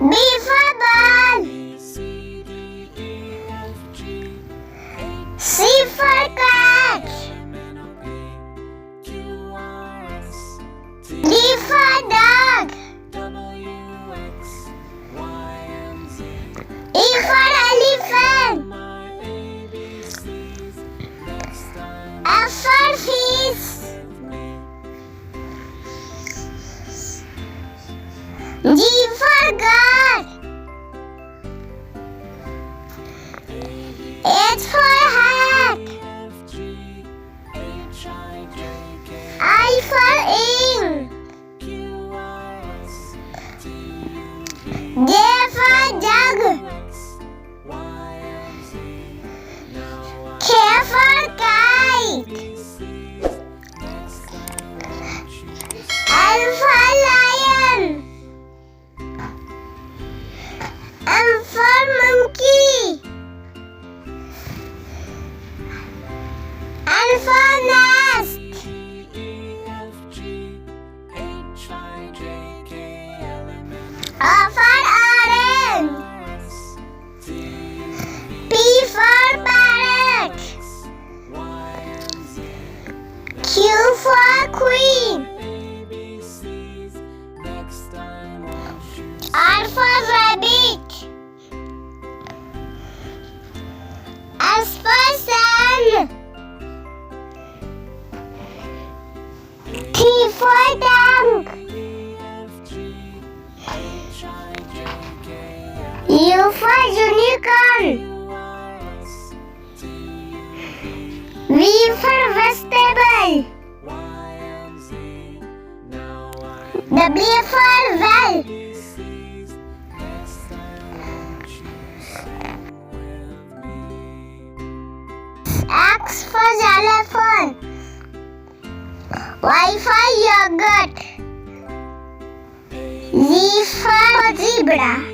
B for ball. C for cat. D for dog. E for elephant. F for fish. G for God. H for hat. I for ink. J for jug. K for kite. L for lion. M for monkey. N for nest. O for orange. P for parrot. Q for queen. R for rabbit. S for sun. T for tank. U for unicorn. V for vegetable. W for well. X for xylophone. Y for yogurt. Z for zebra.